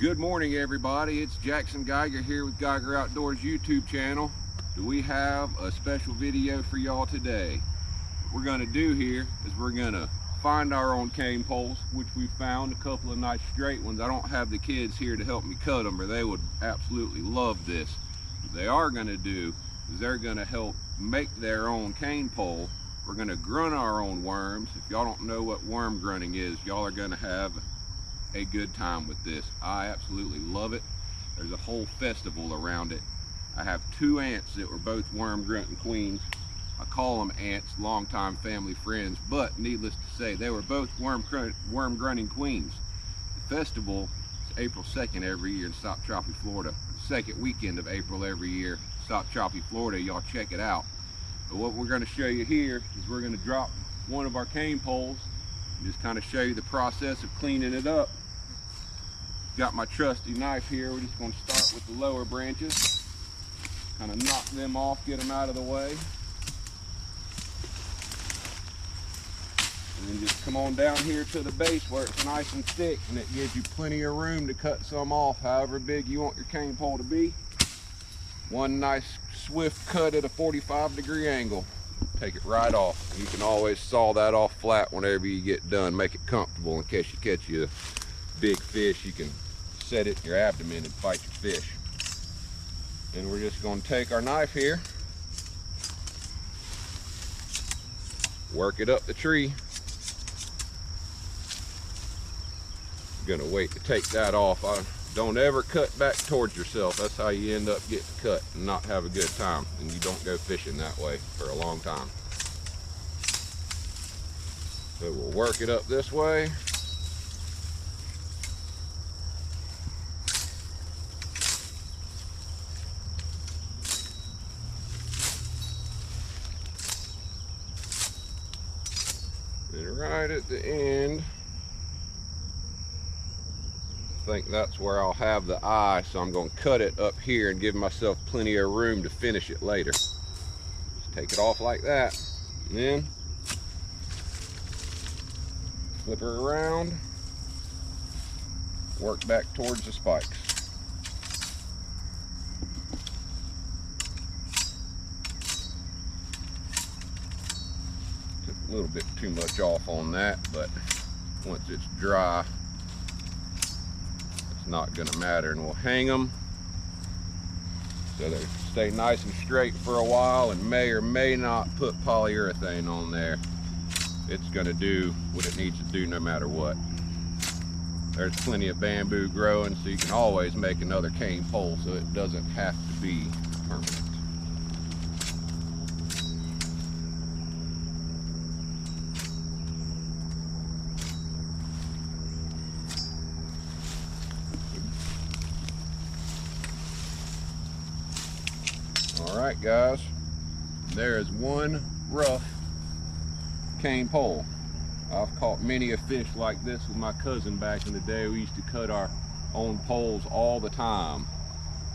Good morning, everybody. It's Jackson Geiger here with Geiger Outdoors YouTube channel. Do we have a special video for y'all today? What we're going to do here is we're going to find our own cane poles, which we found a couple of nice straight ones. I don't have the kids here to help me cut them, or they would absolutely love this. What they are going to do is they're going to help make their own cane pole. We're going to grunt our own worms. If y'all don't know what worm grunting is, y'all are going to have a good time with this. I absolutely love it. There's a whole festival around it. I have two aunts that were both worm grunting queens. I call them aunts, longtime family friends, but needless to say, they were both worm grunting queens. The festival is April 2nd every year in South Choppy, Florida. Second weekend of April every year, South Choppy, Florida. Y'all check it out. But what we're going to show you here is we're going to drop one of our cane poles and just kind of show you the process of cleaning it up. Got my trusty knife here. We're just going to start with the lower branches, kind of knock them off, get them out of the way, and then just come on down here to the base where it's nice and thick, and it gives you plenty of room to cut some off however big you want your cane pole to be. One nice swift cut at a 45-degree angle, take it right off. You can always saw that off flat whenever you get done. Make it comfortable in case you catch you a big fish. You can set it in your abdomen and fight your fish. And we're just going to take our knife here, work it up the tree. I'm gonna wait to take that off. Don't ever cut back towards yourself. That's how you end up getting cut and not have a good time, and you don't go fishing that way for a long time. So we'll work it up this way. And right at the end, I think that's where I'll have the eye, so I'm going to cut it up here and give myself plenty of room to finish it later. Just take it off like that, and then flip her around, work back towards the spikes. Took a little bit too much off on that, but once it's dry, not going to matter, and we'll hang them so they stay nice and straight for a while, and may or may not put polyurethane on there. It's going to do what it needs to do no matter what. There's plenty of bamboo growing, so you can always make another cane pole, so it doesn't have to be permanent. Alright guys, there is one rough cane pole. I've caught many a fish like this with my cousin back in the day. We used to cut our own poles all the time.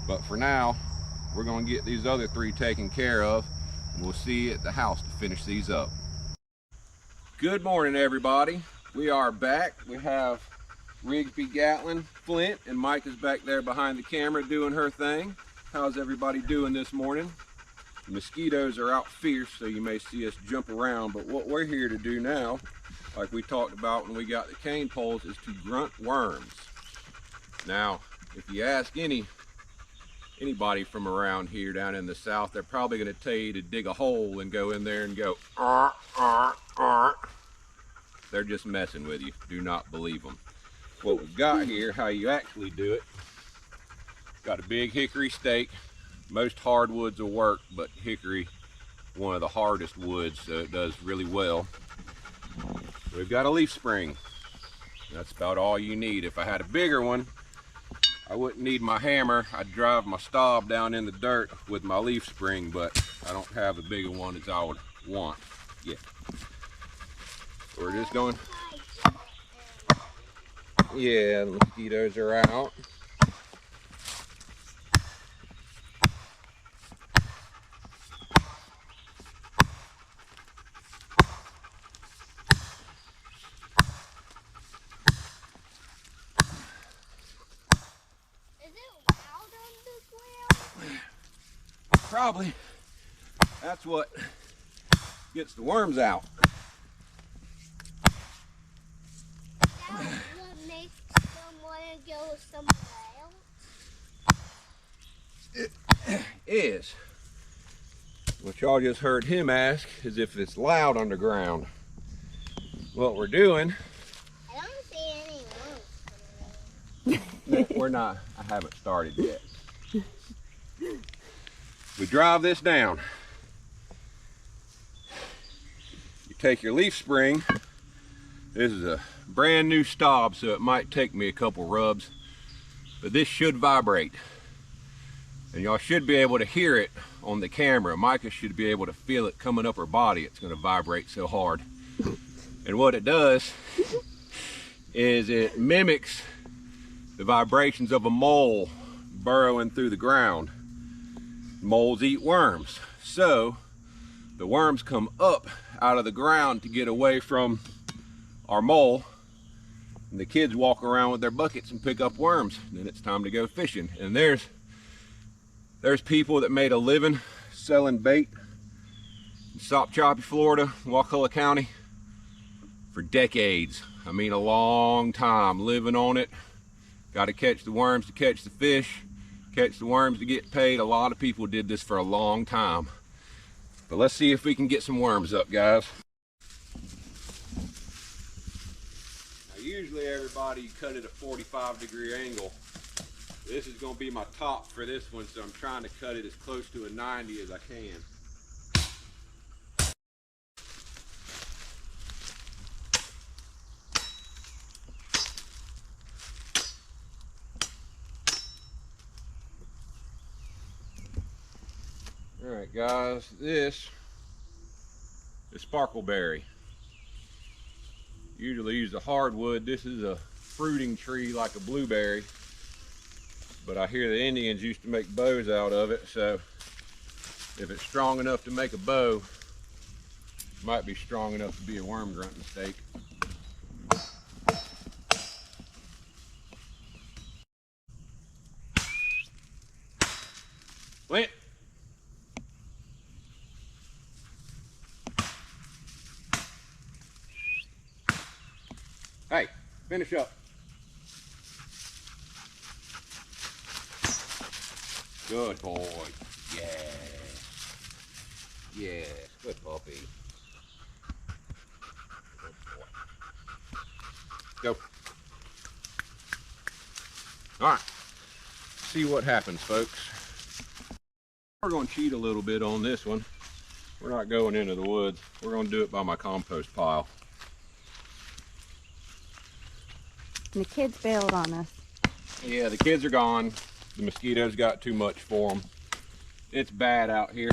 But for now, we're going to get these other three taken care of, and we'll see you at the house to finish these up. Good morning, everybody. We are back. We have Rigsby, Gatlin, Flint, and Mike is back there behind the camera doing her thing. How's everybody doing this morning? The mosquitoes are out fierce, so you may see us jump around, but what we're here to do now, like we talked about when we got the cane poles, is to grunt worms. Now, if you ask anybody from around here down in the south, they're probably going to tell you to dig a hole and go in there and go, "Arr, arr, arr." They're just messing with you. Do not believe them. What we've got here, how you actually do it, got a big hickory stake. Most hardwoods will work, but hickory, one of the hardest woods, so it does really well. We've got a leaf spring. That's about all you need. If I had a bigger one, I wouldn't need my hammer. I'd drive my stub down in the dirt with my leaf spring, but I don't have a bigger one as I would want yet. So we're just going, yeah, the mosquitoes are out. probably that's what gets the worms out. That's what makes someone go somewhere else. It is. What y'all just heard him ask is if it's loud underground. What we're doing, I don't see any worms. we're not, I haven't started yet. We drive this down. You take your leaf spring. This is a brand new stop, so it might take me a couple rubs, but this should vibrate. And y'all should be able to hear it on the camera. Micah should be able to feel it coming up her body. It's going to vibrate so hard. And what it does is it mimics the vibrations of a mole burrowing through the ground. Moles eat worms. So the worms come up out of the ground to get away from our mole. And the kids walk around with their buckets and pick up worms. Then it's time to go fishing. And there's people that made a living selling bait in Sopchoppy, Florida, Wakulla County for decades. I mean, a long time living on it. Got to catch the worms to catch the fish, catch the worms to get paid. A lot of people did this for a long time. But let's see if we can get some worms up, guys. Now, usually everybody cut it at a 45-degree angle. This is going to be my top for this one, so I'm trying to cut it as close to a 90 as I can. All right, guys, this is sparkleberry. Usually use a hardwood. This is a fruiting tree like a blueberry. But I hear the Indians used to make bows out of it, so if it's strong enough to make a bow, it might be strong enough to be a worm grunting steak. Wait. Hey, finish up. Good boy. Yes. Yes. Good puppy. Good boy. Go. All right. See what happens, folks. We're going to cheat a little bit on this one. We're not going into the woods. We're going to do it by my compost pile. And the kids bailed on us. Yeah, the kids are gone. The mosquitoes got too much for them. It's bad out here.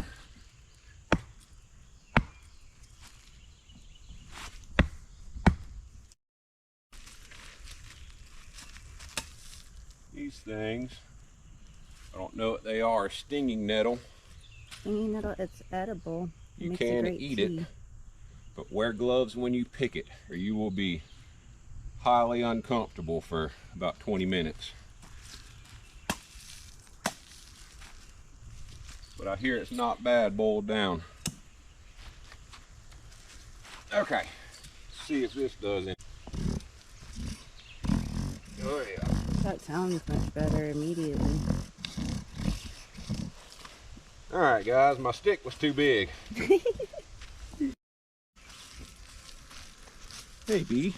These things, I don't know what they are. Stinging nettle. Stinging nettle, it's edible. You can eat it, but wear gloves when you pick it, or you will be highly uncomfortable for about 20 minutes. But I hear it's not bad boiled down. Okay, let's see if this does it. Oh yeah. That sounds much better immediately. All right, guys, my stick was too big. Hey, bee.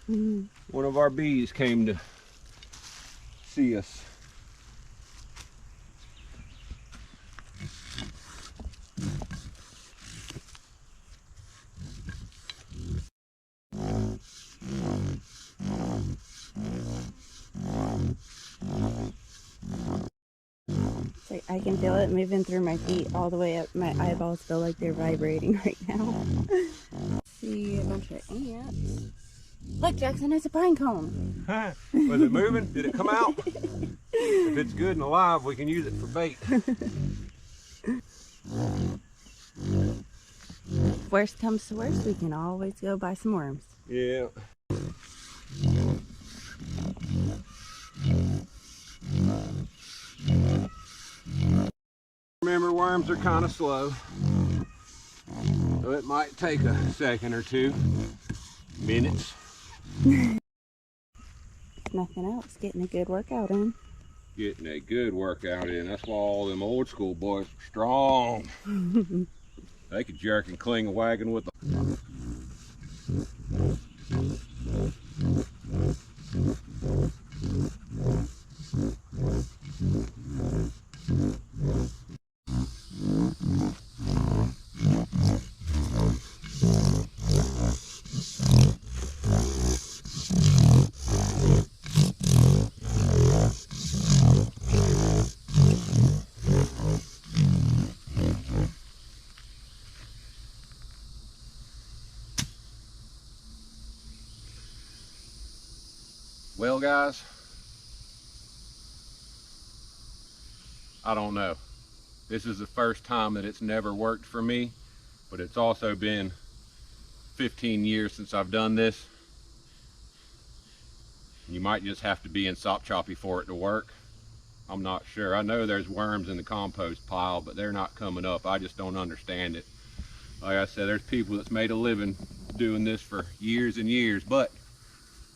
One of our bees came to see us. It's like I can feel it moving through my feet all the way up. My eyeballs feel like they're vibrating right now. See a bunch of ants. Look, Jackson, it's a pine cone. Was it moving? Did it come out? If it's good and alive, we can use it for bait. Worst comes to worst, we can always go buy some worms. Yeah. Remember, worms are kind of slow, so it might take a second or two, minutes. Nothing else, getting a good workout in. Getting a good workout in. That's why all them old school boys are strong. They could jerk and cling a wagon with them. Well, guys, I don't know. This is the first time that it's never worked for me, but it's also been 15 years since I've done this. You might just have to be in sop choppy for it to work. I'm not sure. I know there's worms in the compost pile, but they're not coming up. I just don't understand it. Like I said, there's people that's made a living doing this for years and years, but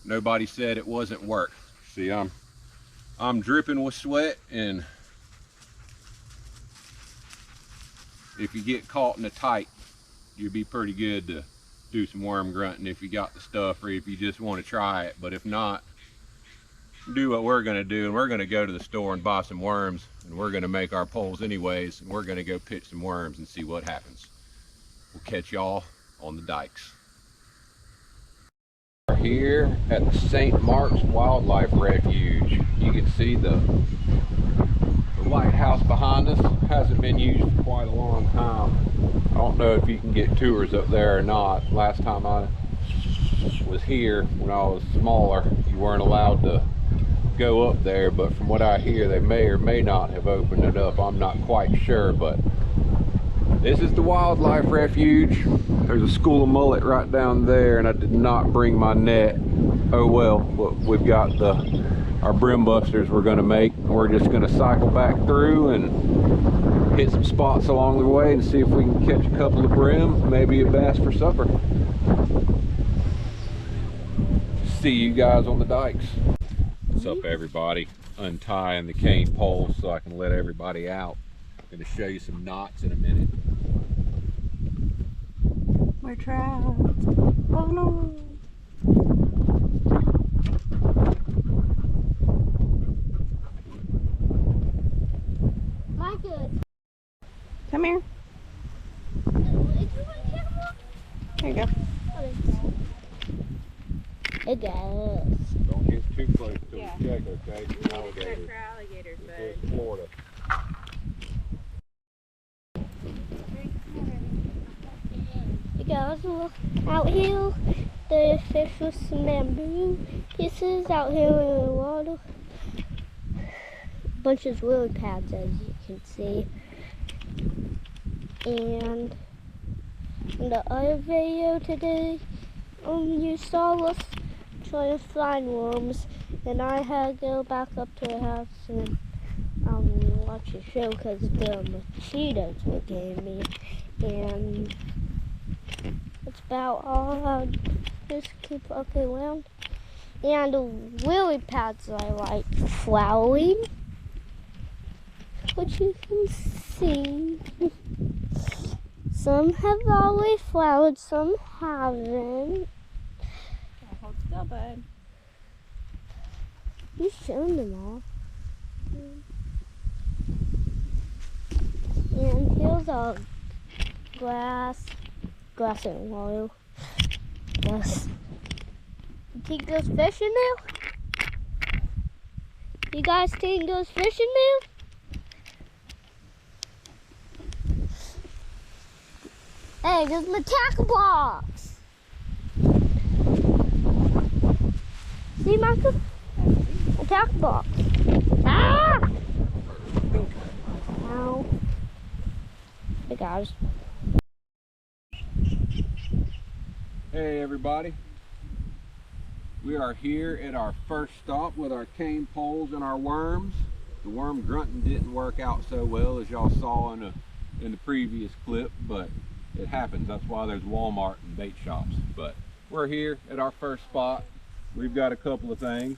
nobody said it wasn't work. See, I'm dripping with sweat, and if you get caught in a tight, you'd be pretty good to do some worm grunting if you got the stuff, or if you just want to try it. But if not, do what we're gonna do, and we're gonna go to the store and buy some worms, and we're gonna make our poles anyways, and we're gonna go pitch some worms and see what happens. We'll catch y'all on the dikes. We're here at the St. Mark's Wildlife Refuge. You can see the lighthouse behind us. Hasn't been used for quite a long time. I don't know if you can get tours up there or not. Last time I was here, when I was smaller, you weren't allowed to go up there, but from what I hear, they may or may not have opened it up. I'm not quite sure, but this is the Wildlife Refuge. There's a school of mullet right down there, and I did not bring my net. Oh well, but we've got our brim busters we're gonna make. We're just gonna cycle back through and hit some spots along the way and see if we can catch a couple of brim, maybe a bass for supper. See you guys on the dikes. What's up, everybody? Untying the cane poles so I can let everybody out. I'm gonna show you some knots in a minute. We're trapped. Oh no. My good. Come here. There you go. It goes. Don't get too close to Yeah. the check, okay? For alligators, It's Florida. You guys look out here. The fish with some bamboo pieces out here in the water. Bunch of lily pads, as you can see. And in the other video today, you saw us trying to find worms, and I had to go back up to the house and watch the show because the mosquitoes were getting me. And that's about all. I'll just keep looking around. And the lily pads I like flowering, which you can see. Some have already flowered, some haven't. Hold still, bud. You shown them all. And here's a grass and water. Yes. You think there's fish in there? You guys think there's fish in there? Hey, there's my tackle box. See, Michael? A tackle box. Ah! Ow. Hey, guys. Hey everybody, we are here at our first stop with our cane poles and our worms. The worm grunting didn't work out so well as y'all saw in the previous clip, but it happens. That's why there's Walmart and bait shops. But we're here at our first spot. We've got a couple of things.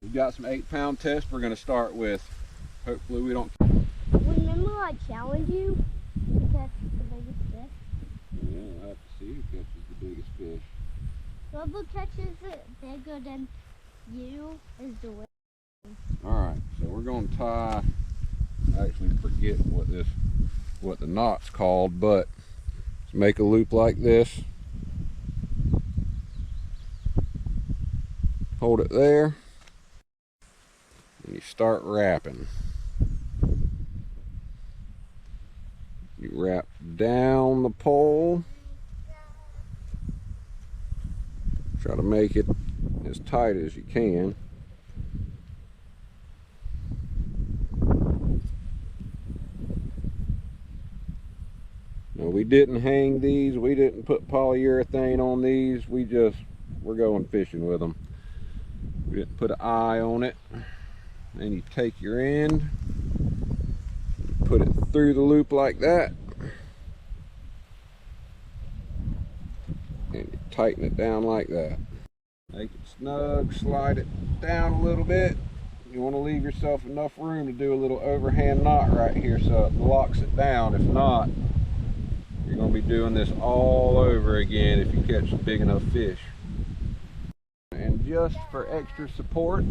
We've got some 8-pound tests we're going to start with. Hopefully we don't... Remember I challenged you to catch the biggest fish? Yeah, we'll have to see who catches the biggest fish. Whoever catches it bigger than you is the winner. Alright, so we're going to tie... I actually forget what the knot's called, but let's make a loop like this. Hold it there. And you start wrapping. You wrap down the pole. Try to make it as tight as you can. Now, we didn't hang these. We didn't put polyurethane on these. We're going fishing with them. We didn't put an eye on it. Then you take your end, put it through the loop like that, and you tighten it down like that. Make it snug, slide it down a little bit. You want to leave yourself enough room to do a little overhand knot right here so it locks it down. If not, you're going to be doing this all over again if you catch a big enough fish. And just for extra support,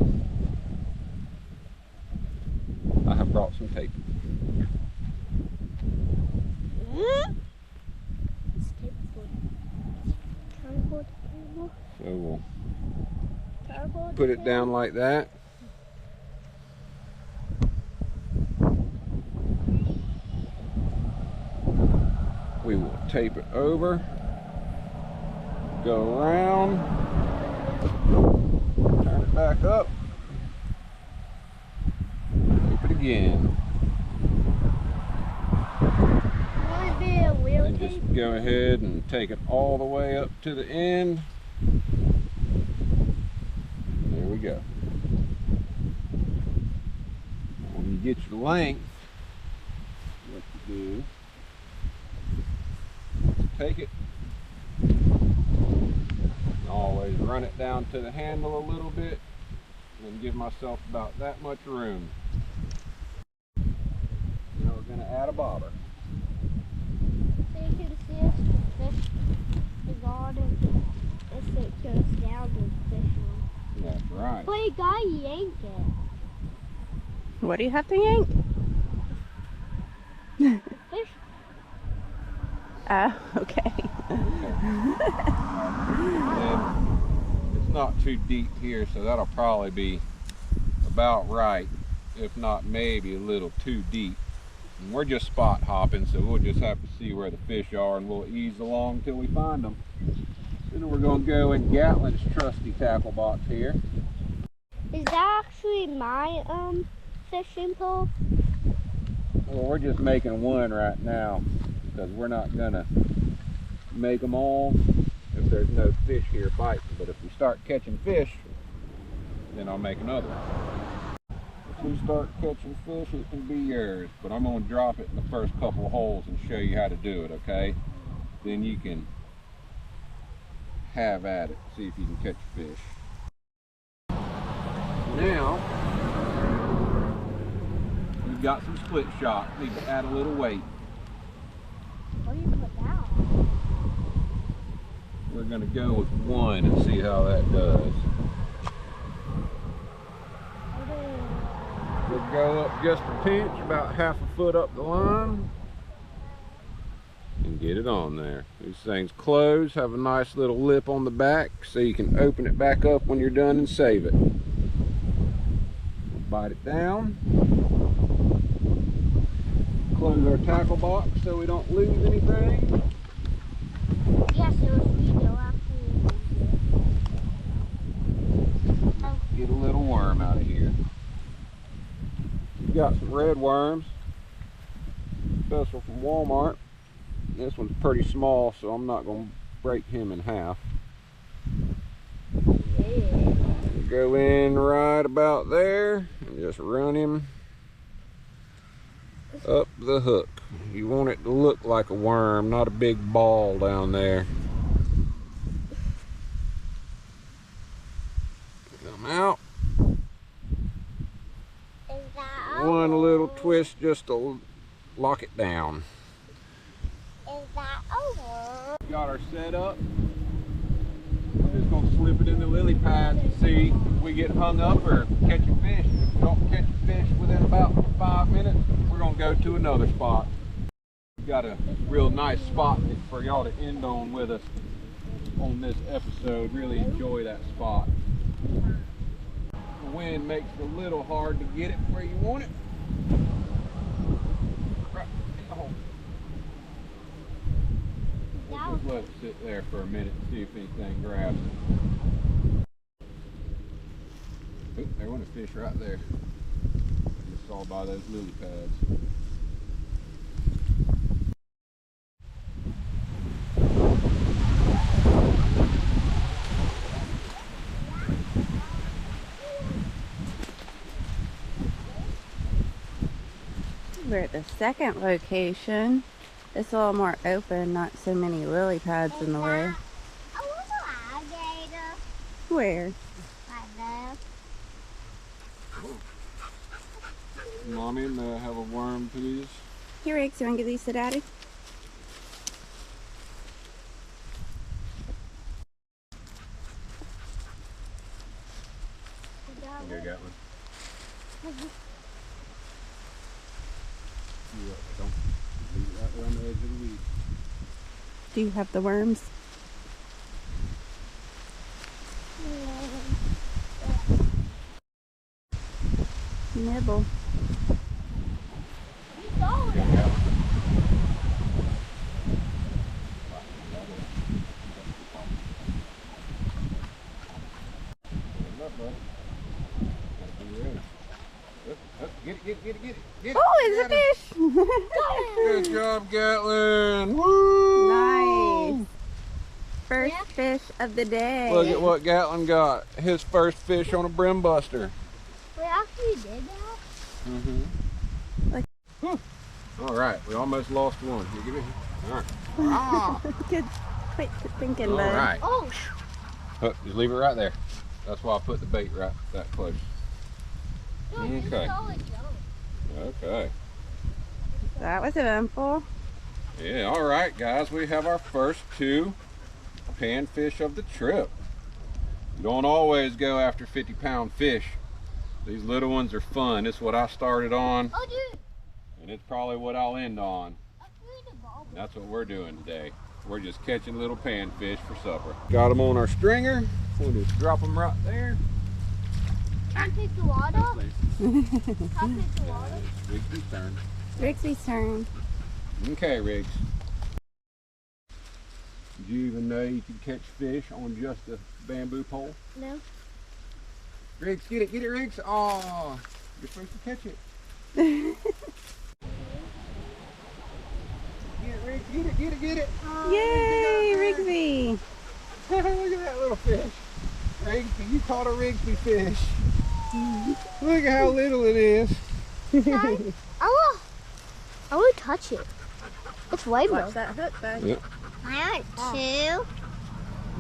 I have brought some tape. So we'll put it down like that. We will tape it over, go around, turn it back up, tape it again. And just go ahead and take it all the way up to the end. There we go. When you get your length, what you do, take it, and always run it down to the handle a little bit and give myself about that much room. Now we're going to add a bobber. So you can see us fish the garden and it goes down to fish on. That's right. But you gotta yank it. What do you have to yank? Fish. Okay. And it's not too deep here, so that'll probably be about right, if not maybe a little too deep. And we're just spot hopping, so we'll just have to see where the fish are and we'll ease along till we find them. Then we're going to go in Gatlin's trusty tackle box here. Is that actually my fishing pole? Well, we're just making one right now because we're not going to make them all if there's no fish here biting. But if we start catching fish, then I'll make another one. If we start catching fish, it can be yours. But I'm going to drop it in the first couple of holes and show you how to do it, okay? Then you can have at it, see if you can catch fish. Now, we've got some split shot. Need to add a little weight. What do you put down? We're going to go with one and see how that does. We'll go up just a pinch, about half a foot up the line, and get it on there. These things close, have a nice little lip on the back so you can open it back up when you're done and save it. Bite it down. Close our tackle box so we don't lose anything. Yes, it was video actually. Get a little worm out of here. We've got some red worms, special from Walmart. This one's pretty small, so I'm not going to break him in half. Go in right about there and Just run him up the hook. You want it to look like a worm, not a big ball down there. Come out. Is that One little twist just to lock it down. Is that over? Got our set up. I'm just gonna slip it in the lily pads to see if we get hung up or catch a fish. If we don't catch a fish within about 5 minutes, we're gonna go to another spot. We've got a real nice spot for y'all to end on with us on this episode. Really enjoy that spot. The wind makes it a little hard to get it where you want it. Right in the hole. We'll just let it sit there for a minute and see if anything grabs it. Oop, there went a fish right there. Just saw by those lily pads. We're at the second location. It's a little more open, not so many lily pads in the way. I want an alligator. Where? Right there. Mommy, may I have a worm, please? Here, Riggs, you want to give these to Daddy? Here, got one. Don't leave it right there on the edge of the weed. Do you have the worms? Nibble. Get it. Oh, it's a fish! Good job, Gatlin. Woo! Nice. First fish of the day. Look at what Gatlin got. His first fish on a brim buster. We actually did that? Mm-hmm. All right, we almost lost one. Here, give me. All right. Ah. Good. Quit thinking, All bud. right. Oh, Just leave it right there. That's why I put the bait right that close. Okay. Okay. That was eventful. Yeah, all right, guys. We have our first 2 panfish of the trip. You don't always go after 50-pound fish. These little ones are fun. It's what I started on, oh, dude. and it's probably what I'll end on. That's what we're doing today. We're just catching little panfish for supper. Got them on our stringer. We'll just drop them right there. Can I take the water? Can I take the water? Rigsby's turn. Rigsby's turn. Okay, Riggs. Did you even know you could catch fish on just a bamboo pole? No. Riggs, get it, Riggs. Oh, you're supposed to catch it. Get it, Riggs, get it. Oh, Yay, Rigsby. Look at that little fish. Rigsby, you caught a Rigsby fish. Look at how little it is. I want to touch it. It's way more. Watch that hook, bud. Yep. I want to.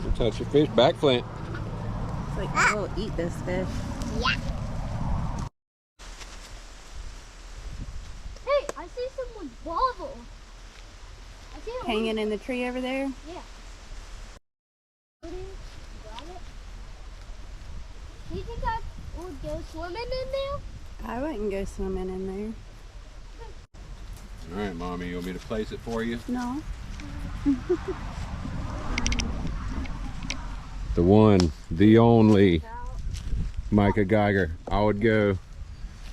We'll touch your fish. Back flint. It's like, we'll eat this fish. Yeah. Hey, I see someone bobble. I see it Hanging in the tree over there. Yeah. Do you think I would go swimming in there? I wouldn't go swimming in there. All right, Mommy, you want me to place it for you? No. The one, the only Micah Geiger. I would go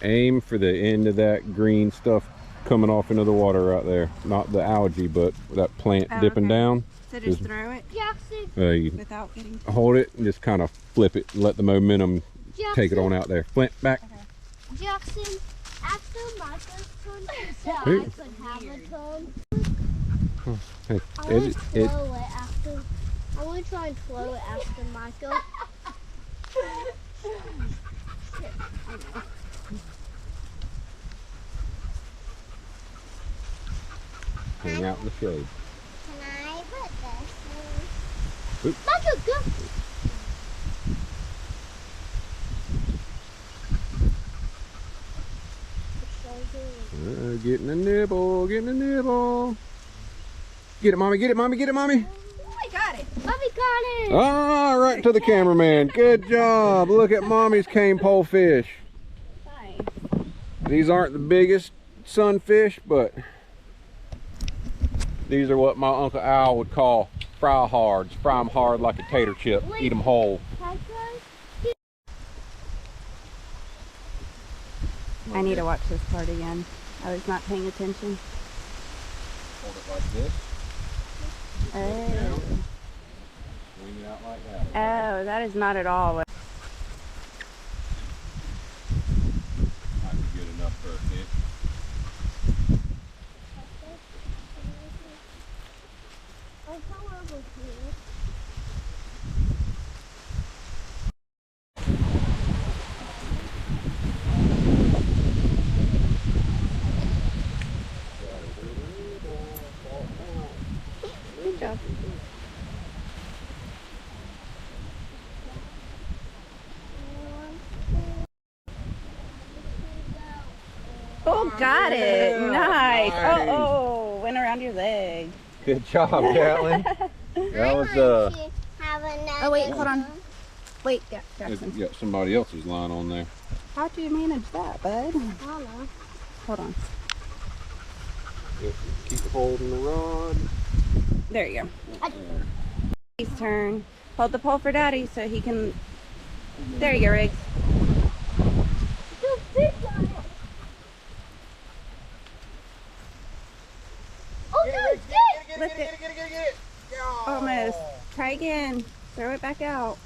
aim for the end of that green stuff coming off into the water right there. Not the algae, but that plant dipping down. So just throw it Jackson. You without getting... hold it and just kind of flip it and let the momentum take it on out there. Flint, back. Okay. Jackson, after Micah's turn, he said I could have a turn. Hey, I want to throw it after. I want to try and throw it after Michael. hang out in the shade. Can I put this? Oop. Michael, go! Getting a nibble, getting a nibble. Get it, mommy, get it, mommy, get it, mommy. Oh, I got it. Mommy got it! Ah, right to the cameraman. Good job. Look at mommy's cane pole fish. Nice. These aren't the biggest sunfish, but these are what my Uncle Al would call fry hards. Fry them hard like a tater chip. Eat them whole. I need to watch this part again. I was not paying attention. Hold it like this. Oh. Swing it out like that. Oh, that is not at all what. Might be good enough for a fish. I'll come over here. Good job. Oh, got it. Nice. Nice. Oh, went around your leg. Good job, Gatlin. That was Oh, wait, hold on. Wait, Jackson. You got somebody else's line on there. How'd you manage that, bud? Hello. Hold on. Keep holding the rod. There you go. His turn. Hold the pole for Daddy so he can. There you go, Riggs. Lift it. Get it. Almost. Try again. Throw it back out.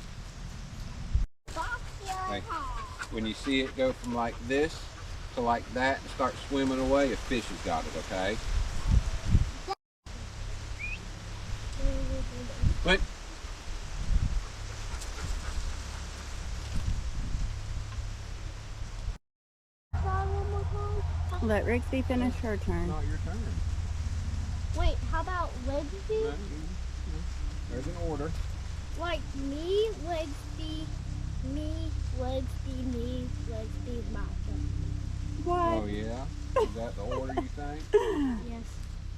Hey, when you see it go from like this to like that and start swimming away, a fish has got it, okay? But Let Rigsby finish her turn. not your turn. Wait, how about Rigsby? There's an order. Like me, Rigsby, me, Rigsby, me, Rigsby, Micah. What? Oh yeah? Is that the order you think? Yes.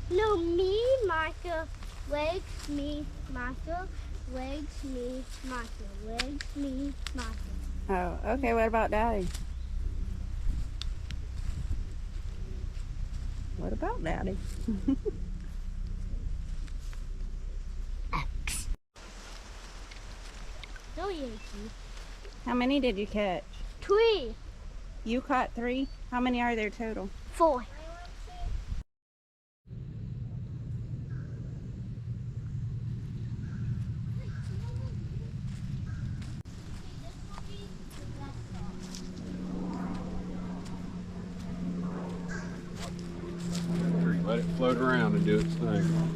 No, me, Micah, legs, me, Micah, legs, me, Micah, legs, me, Micah. Oh, okay. What about Daddy? What about Daddy? No, Yankee. How many did you catch? 3, You caught 3. How many are there total? 4. Let it float around and do its thing.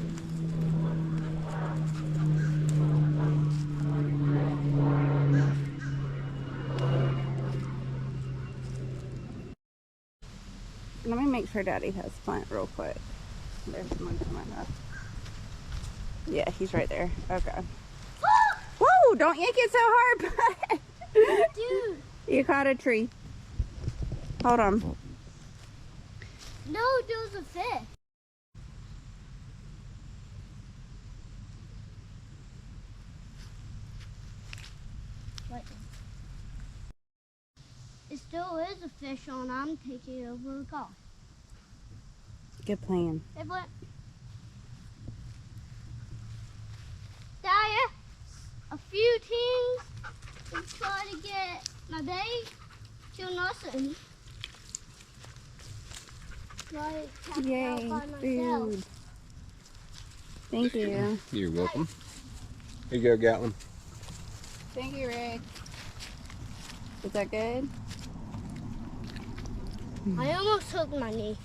Let me make sure Daddy has plant real quick. There's someone coming up. Yeah, he's right there. Okay. Whoa! Don't yank it so hard, bud. Dude. You caught a tree. Hold on. No, there was a fish. What? It still is a fish on. I'm taking over the call. Good plan. It went. Daya, a few things to try to get my bait to nothing. Like, Yay, food. Thank you. You're welcome. Here you go, Gatlin. Thank you, Rick. Is that good? I almost hooked my knee.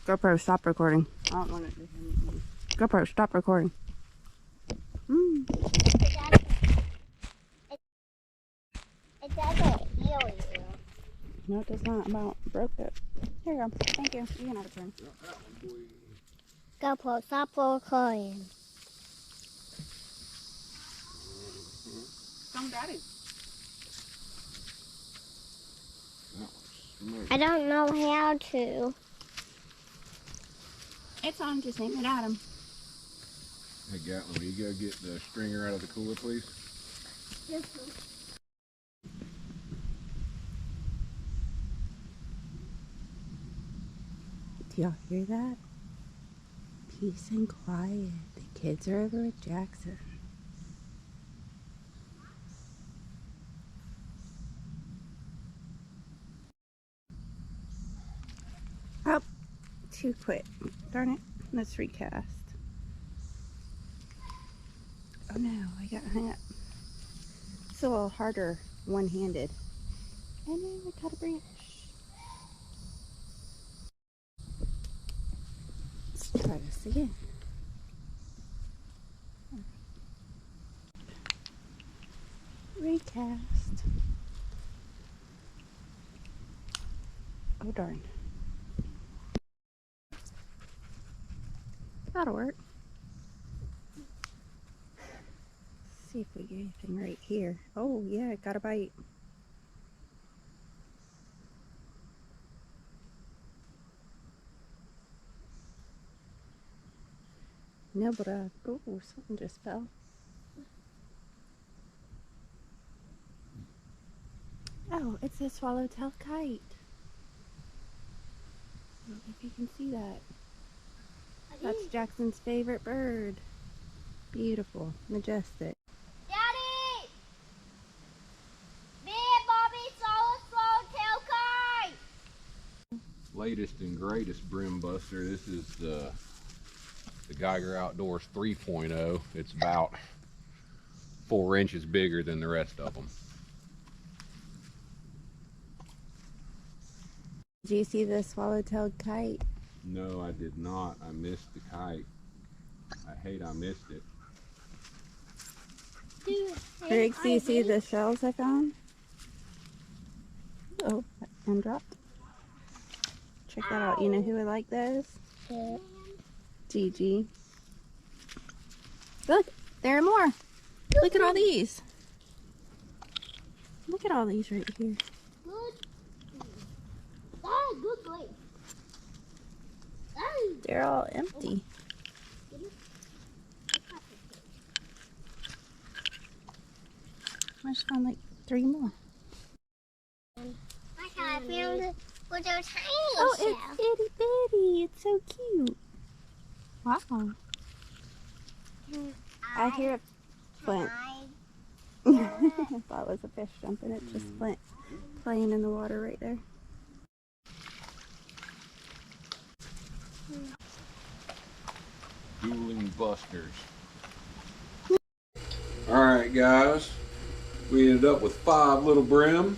GoPro, stop recording. I don't want it to hear me. GoPro, stop recording. It doesn't heal you. No, it does not. About broke it. Here you go. Thank you. You can have a turn. GoPro, stop recording. Come, Daddy. I don't know how to. It's on. Just aim it at him. Hey Gatlin, will you go get the stringer out of the cooler, please? Yes, Do y'all hear that? Peace and quiet. The kids are over at Jackson. Oh, too quick. Darn it. Let's recast. Oh no, I got hung up. It's a little harder one-handed. And then I cut a branch. Let's try this again. Recast. Oh darn. That'll work. Let's see if we get anything right here. Oh yeah, it got a bite. No, but oh, something just fell. Oh, it's a swallowtail kite. I don't know if you can see that. That's Jackson's favorite bird. Beautiful, majestic. Daddy! Me and Bobby saw a swallowtail kite! Latest and greatest brim buster. This is the Geiger Outdoors 3.0. It's about 4 inches bigger than the rest of them. Did you see the swallowtail kite? No, I did not. I missed the kite. I hate I missed it. Riggs, do you see the shells I found? Oh, and dropped. Check that out. You know who would like those? Yeah. Gigi. Look, there are more. Look at all these. Look at all these right here. Good. That is good place. They're all empty. I just found like 3 more. I found it with those tiny Oh, shells. it's itty bitty. It's so cute. Wow. I hear a flint. I thought it was a fish jumping. It's just flint playing in the water right there. Dueling busters. Alright guys, we ended up with 5 little brim.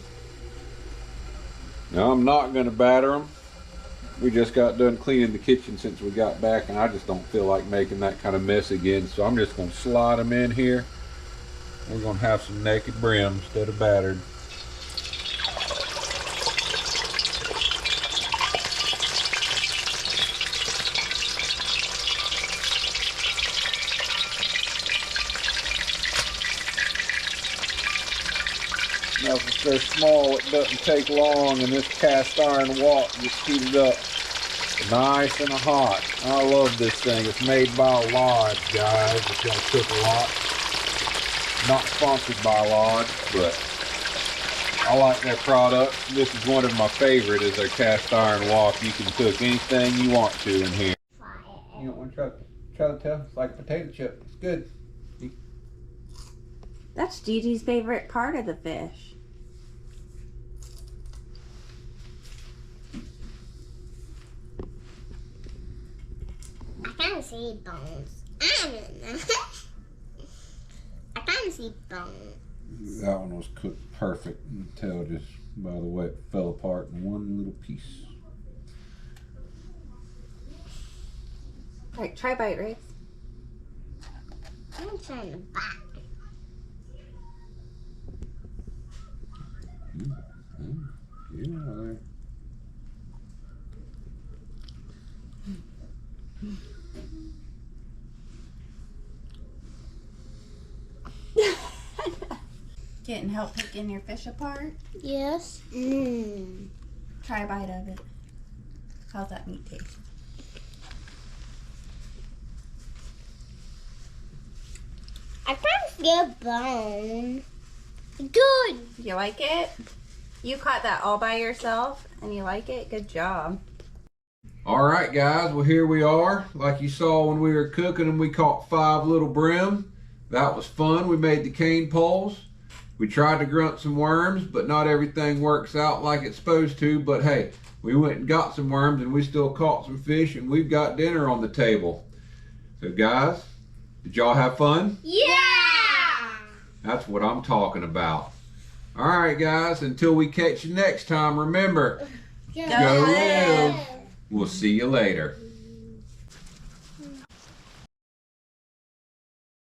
Now I'm not going to batter them. We just got done cleaning the kitchen since we got back, and I just don't feel like making that kind of mess again, so I'm just going to slide them in here. We're going to have some naked brim instead of battered. Now if they're small, it doesn't take long, and this cast iron wok gets heated up nice and hot. I love this thing. It's made by Lodge, guys, if y'all cook a lot. Not sponsored by Lodge, but I like their product. This is one of my favorite, is their cast iron wok. You can cook anything you want to in here. You don't want to try to tell? It's like a potato chip. It's good. That's Gigi's favorite part of the fish. I can't see bones. I don't know. I can't see bones. That one was cooked perfect. You can tell just by the way it fell apart in one little piece. Alright, try bite, Riggs. Grunt's on the back. Yeah. Getting help picking your fish apart? Yes. Try a bite of it. How's that meat taste? I can't feel bone. Good. You like it? You caught that all by yourself and you like it? Good job. All right, guys. Well, here we are. Like you saw when we were cooking them, we caught 5 little brim. That was fun. We made the cane poles. We tried to grunt some worms, but not everything works out like it's supposed to. But hey, we went and got some worms and we still caught some fish and we've got dinner on the table. So guys, did y'all have fun? Yeah! That's what I'm talking about. All right, guys, until we catch you next time, remember, Go live. We'll see you later.